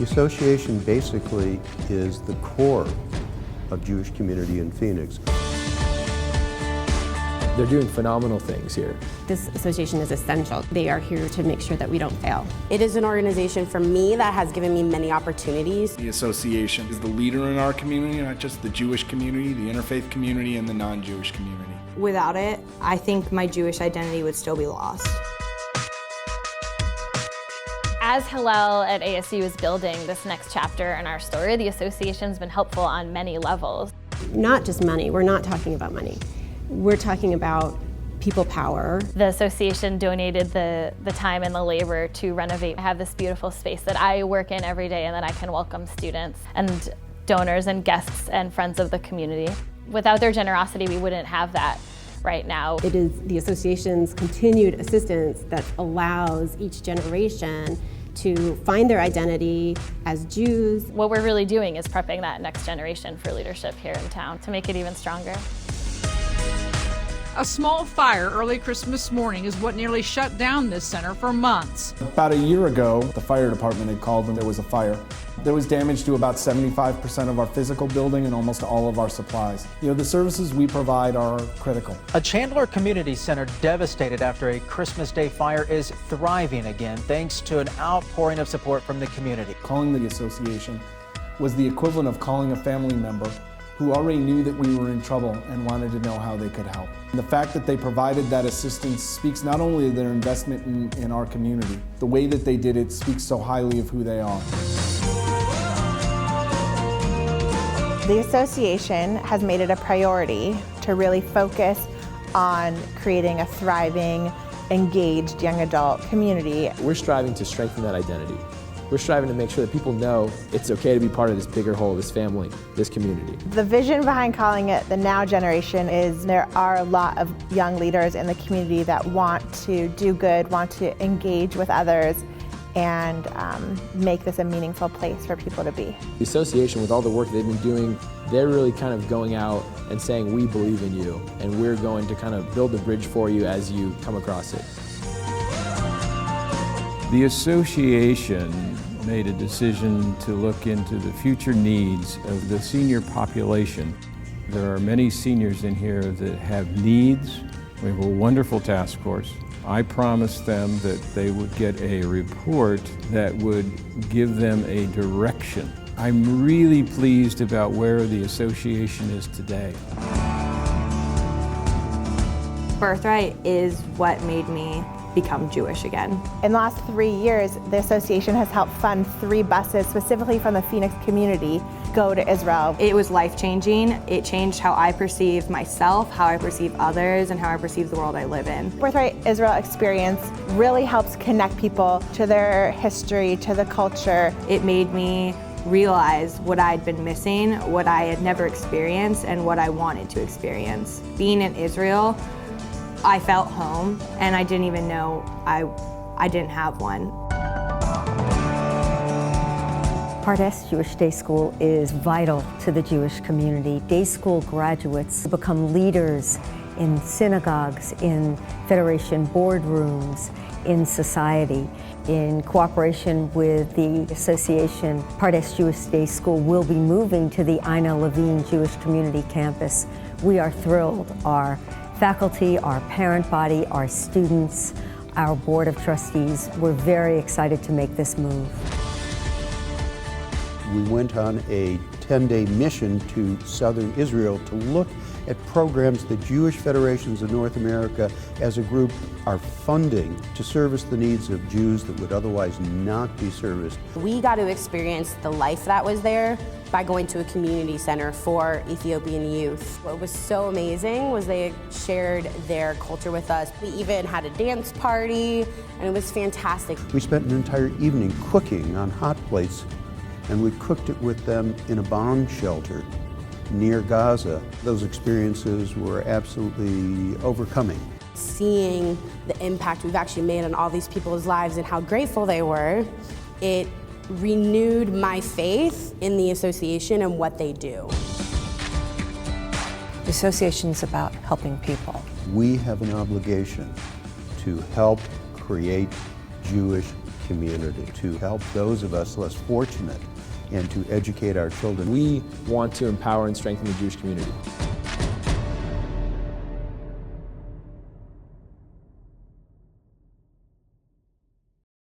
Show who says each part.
Speaker 1: The association basically is the core of Jewish community in Phoenix.
Speaker 2: They're doing phenomenal things here.
Speaker 3: This association is essential. They are here to make sure that we don't fail.
Speaker 4: It is an organization for me that has given me many opportunities.
Speaker 5: The association is the leader in our community, not just the Jewish community, the interfaith community, and the non-Jewish community.
Speaker 6: Without it, I think my Jewish identity would still be lost.
Speaker 7: As Hillel at ASU is building this next chapter in our story, the association's been helpful on many levels.
Speaker 3: Not just money. We're not talking about money. We're talking about people power.
Speaker 7: The association donated the time and the labor to renovate. I have this beautiful space that I work in every day and that I can welcome students and donors and guests and friends of the community. Without their generosity, we wouldn't have that right now.
Speaker 3: It is the association's continued assistance that allows each generation to find their identity as Jews.
Speaker 7: What we're really doing is prepping that next generation for leadership here in town to make it even stronger.
Speaker 8: A small fire early Christmas morning is what nearly shut down this center for months.
Speaker 5: About a year ago, the fire department had called and there was a fire. There was damage to about 75% of our physical building and almost all of our supplies. The services we provide are critical.
Speaker 9: A Chandler Community Center devastated after a Christmas Day fire is thriving again thanks to an outpouring of support from the community.
Speaker 5: Calling the association was the equivalent of calling a family member who already knew that we were in trouble and wanted to know how they could help. And the fact that they provided that assistance speaks not only of their investment in our community, the way that they did it speaks so highly of who they are.
Speaker 6: The association has made it a priority to really focus on creating a thriving, engaged young adult community.
Speaker 2: We're striving to strengthen that identity. We're striving to make sure that people know it's okay to be part of this bigger whole, this family, this community.
Speaker 6: The vision behind calling it the Now Generation is there are a lot of young leaders in the community that want to do good, want to engage with others, and make this a meaningful place for people to be.
Speaker 2: The association, with all the work they've been doing, they're really kind of going out and saying, we believe in you, and we're going to kind of build the bridge for you as you come across it.
Speaker 10: The association made a decision to look into the future needs of the senior population. There are many seniors in here that have needs. We have a wonderful task force. I promised them that they would get a report that would give them a direction. I'm really pleased about where the association is today.
Speaker 6: Birthright is what made me become Jewish again. In the last 3 years, the association has helped fund 3 buses specifically from the Phoenix community go to Israel. It was life-changing. It changed how I perceive myself, how I perceive others, and how I perceive the world I live in. Birthright Israel experience really helps connect people to their history, to the culture. It made me realize what I'd been missing, what I had never experienced, and what I wanted to experience. Being in Israel, I felt home, and I didn't even know I didn't have one.
Speaker 11: Pardes Jewish Day School is vital to the Jewish community. Day school graduates become leaders in synagogues, in Federation boardrooms, in society. In cooperation with the association, Pardes Jewish Day School will be moving to the Ina Levine Jewish Community Campus. We are thrilled. Our faculty, our parent body, our students, our board of trustees, we're very excited to make this move.
Speaker 1: We went on a 10-day mission to southern Israel to look at programs the Jewish Federations of North America as a group are funding to service the needs of Jews that would otherwise not be serviced.
Speaker 4: We got to experience the life that was there by going to a community center for Ethiopian youth. What was so amazing was they shared their culture with us. We even had a dance party, and it was fantastic.
Speaker 1: We spent an entire evening cooking on hot plates, and we cooked it with them in a bomb shelter near Gaza. Those experiences were absolutely overcoming.
Speaker 4: Seeing the impact we've actually made on all these people's lives and how grateful they were, it renewed my faith in the association and what they do.
Speaker 12: The association is about helping people.
Speaker 1: We have an obligation to help create Jewish community, to help those of us less fortunate, and to educate our children.
Speaker 2: We want to empower and strengthen the Jewish community.